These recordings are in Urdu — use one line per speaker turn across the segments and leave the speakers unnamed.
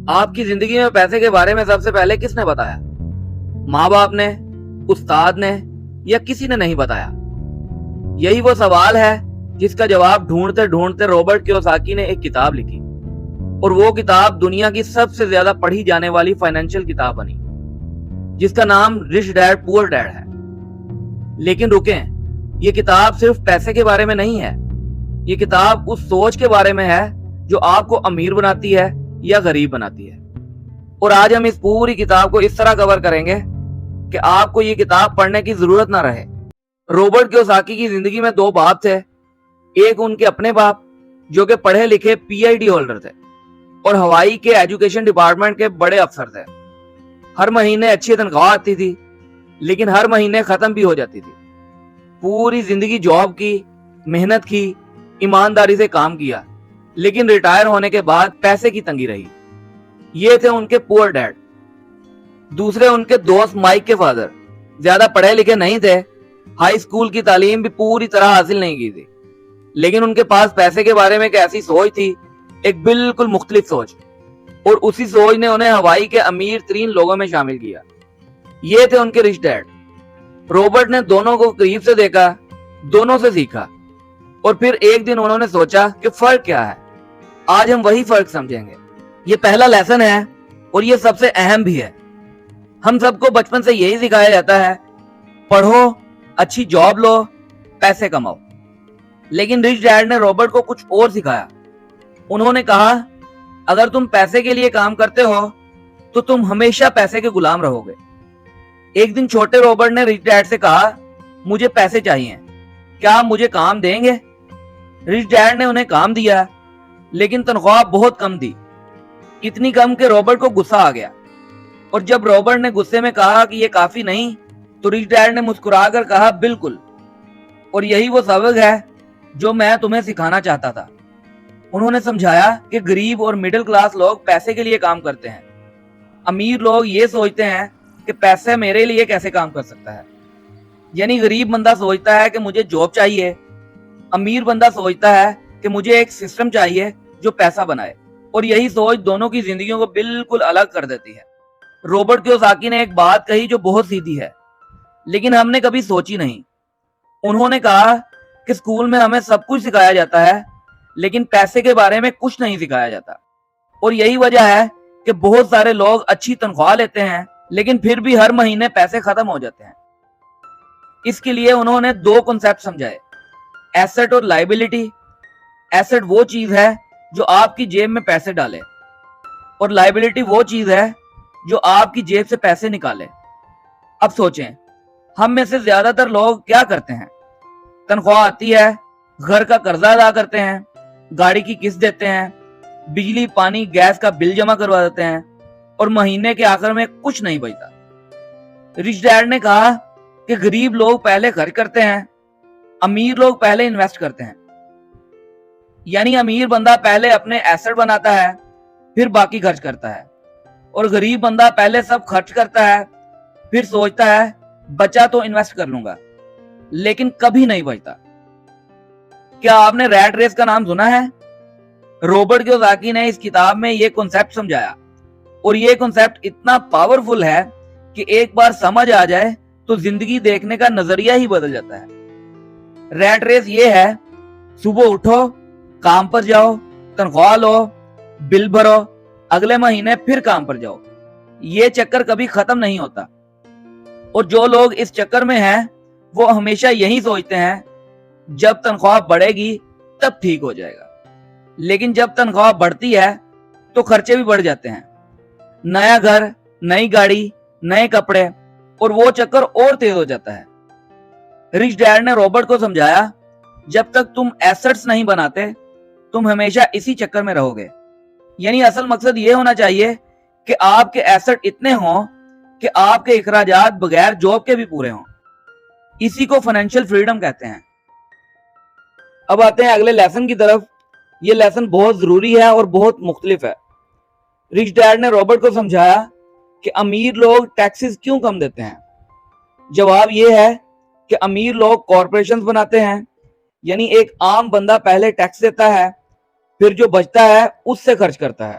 آپ کی زندگی میں پیسے کے بارے میں سب سے پہلے کس نے بتایا؟ ماں باپ نے، استاد نے، یا کسی نے نہیں بتایا؟ یہی وہ سوال ہے جس کا جواب ڈھونڈتے ڈھونڈتے رابرٹ کیوساکی نے ایک کتاب لکھی، اور وہ کتاب دنیا کی سب سے زیادہ پڑھی جانے والی فائنینشیل کتاب بنی، جس کا نام رچ ڈیڈ پور ڈیڈ ہے۔ لیکن رکیں، یہ کتاب صرف پیسے کے بارے میں نہیں ہے، یہ کتاب اس سوچ کے بارے میں ہے جو آپ کو امیر بناتی ہے یا غریب بناتی ہے۔ اور آج ہم اس پوری کتاب کو اس طرح کور کریں گے کہ آپ کو یہ کتاب پڑھنے کی ضرورت نہ رہے۔ رابرٹ کیوساکی کی زندگی میں دو باپ تھے، ایک ان کے اپنے باپ جو کہ پڑھے لکھے پی آئی ڈی ہولڈر تھے اور ہوائی کے ایجوکیشن ڈپارٹمنٹ کے بڑے افسر تھے۔ ہر مہینے اچھی تنخواہ آتی تھی، لیکن ہر مہینے ختم بھی ہو جاتی تھی۔ پوری زندگی جاب کی، محنت کی، ایمانداری سے کام کیا، لیکن ریٹائر ہونے کے بعد پیسے کی تنگی رہی۔ یہ تھے ان کے پور ڈیڈ۔ دوسرے ان کے دوست مائک کے فادر زیادہ پڑھے لکھے نہیں تھے، ہائی اسکول کی تعلیم بھی پوری طرح حاصل نہیں کی تھی، لیکن ان کے پاس پیسے کے بارے میں ایک ایسی سوچ تھی، ایک بالکل مختلف سوچ، اور اسی سوچ نے انہیں ہوائی کے امیر ترین لوگوں میں شامل کیا۔ یہ تھے ان کے رچ ڈیڈ۔ رابرٹ نے دونوں کو قریب سے دیکھا، دونوں سے سیکھا، اور پھر ایک دن انہوں نے سوچا کہ فرق کیا ہے۔ آج ہم وہی فرق سمجھیں گے۔ یہ پہلا لیسن ہے اور یہ سب سے اہم بھی ہے۔ ہم سب کو بچپن سے یہی سکھایا جاتا ہے، پڑھو، اچھی جاب لو، پیسے کماؤ۔ لیکن رچ ڈیڈ نے رابرٹ کو کچھ اور سکھایا۔ انہوں نے کہا، اگر تم پیسے کے لیے کام کرتے ہو تو تم ہمیشہ پیسے کے غلام رہو گے۔ ایک دن چھوٹے رابرٹ نے رچ ڈیڈ سے کہا، مجھے پیسے چاہیے، کیا آپ مجھے کام دیں گے؟ رچ ڈیڈ نے انہیں کام دیا، لیکن تنخواہ بہت کم دی، اتنی کم کہ رابرٹ کو غصہ آ گیا۔ اور جب رابرٹ نے غصے میں کہا کہ یہ کافی نہیں، تو رچ ڈیڈ نے مسکرا کر کہا، بالکل، اور یہی وہ سبق ہے جو میں تمہیں سکھانا چاہتا تھا۔ انہوں نے سمجھایا کہ غریب اور مڈل کلاس لوگ پیسے کے لیے کام کرتے ہیں، امیر لوگ یہ سوچتے ہیں کہ پیسے میرے لیے کیسے کام کر سکتا ہے۔ یعنی غریب بندہ سوچتا ہے کہ مجھے جاب چاہیے، امیر بندہ سوچتا ہے کہ مجھے ایک سسٹم چاہیے جو پیسہ بنائے، اور یہی سوچ دونوں کی زندگیوں کو بالکل الگ کر دیتی ہے۔ رابرٹ کیوساکی نے ایک بات کہی جو بہت سیدھی ہے، لیکن ہم نے کبھی سوچی نہیں۔ انہوں نے کہا کہ اسکول میں ہمیں سب کچھ سکھایا جاتا ہے، لیکن پیسے کے بارے میں کچھ نہیں سکھایا جاتا، اور یہی وجہ ہے کہ بہت سارے لوگ اچھی تنخواہ لیتے ہیں لیکن پھر بھی ہر مہینے پیسے ختم ہو جاتے ہیں۔ اس کے لیے انہوں نے دو کنسیپٹ سمجھائے، ایسٹ اور لائبلٹی۔ ایسٹ وہ چیز ہے جو آپ کی جیب میں پیسے ڈالے، اور لائبلٹی وہ چیز ہے جو آپ کی جیب سے پیسے نکالے۔ اب سوچیں، ہم میں سے زیادہ تر لوگ کیا کرتے ہیں؟ تنخواہ آتی ہے، گھر کا قرضہ ادا کرتے ہیں، گاڑی کی قسط دیتے ہیں، بجلی پانی گیس کا بل جمع کروا دیتے ہیں، اور مہینے کے آخر میں کچھ نہیں بچتا۔ رچ ڈیڈ نے کہا کہ غریب لوگ پہلے خرچ کرتے ہیں، امیر لوگ پہلے انویسٹ کرتے ہیں۔ یعنی امیر بندہ پہلے اپنے ایسٹ بناتا ہے، پھر باقی خرچ کرتا ہے، اور غریب بندہ پہلے سب خرچ کرتا ہے، پھر سوچتا ہے بچا تو انویسٹ کر لوں گا، لیکن کبھی نہیں بچتا۔ کیا آپ نے ریٹ ریس کا نام سنا ہے؟ رابرٹ کیوساکی نے اس کتاب میں یہ کنسیپٹ سمجھایا، اور یہ کنسیپٹ اتنا پاورفل ہے کہ ایک بار سمجھ آ جائے تو زندگی دیکھنے کا نظریہ ہی بدل جاتا ہے۔ ریٹ ریس یہ ہے، صبح اٹھو، کام پر جاؤ، تنخواہ لو، بل بھرو، اگلے مہینے پھر کام پر جاؤ۔ یہ چکر کبھی ختم نہیں ہوتا، اور جو لوگ اس چکر میں ہیں وہ ہمیشہ یہی سوچتے ہیں جب تنخواہ بڑھے گی تب ٹھیک ہو جائے گا، لیکن جب تنخواہ بڑھتی ہے تو خرچے بھی بڑھ جاتے ہیں، نیا گھر، نئی گاڑی، نئے کپڑے، اور وہ چکر اور تیز ہو جاتا ہے۔ رچ ڈیڈ نے رابرٹ کو سمجھایا، جب تک تم ایسٹس نہیں بناتے تم ہمیشہ اسی چکر میں رہو گے۔ یعنی اصل مقصد یہ ہونا چاہیے کہ آپ کے ایسٹ اتنے ہوں کہ آپ کے اخراجات بغیر جاب کے بھی پورے ہوں۔ اسی کو فائنینشیل فریڈم کہتے ہیں۔ اب آتے ہیں اگلے لیسن کی طرف۔ یہ لیسن بہت ضروری ہے اور بہت مختلف ہے۔ رچ ڈیڈ نے رابرٹ کو سمجھایا کہ امیر لوگ ٹیکسز کیوں کم دیتے ہیں۔ جواب یہ ہے کہ امیر لوگ کارپوریشنز بناتے ہیں، یعنی ایک عام بندہ پہلے ٹیکس دیتا ہے، پھر جو بچتا ہے اس سے خرچ کرتا ہے۔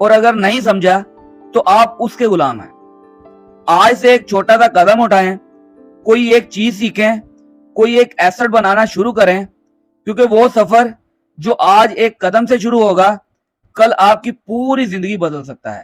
اور اگر نہیں سمجھا تو آپ اس کے غلام ہیں۔ آج سے ایک چھوٹا سا قدم اٹھائیں، کوئی ایک چیز سیکھیں، کوئی ایک ایسٹ بنانا شروع کریں، کیونکہ وہ سفر جو آج ایک قدم سے شروع ہوگا کل آپ کی پوری زندگی بدل سکتا ہے۔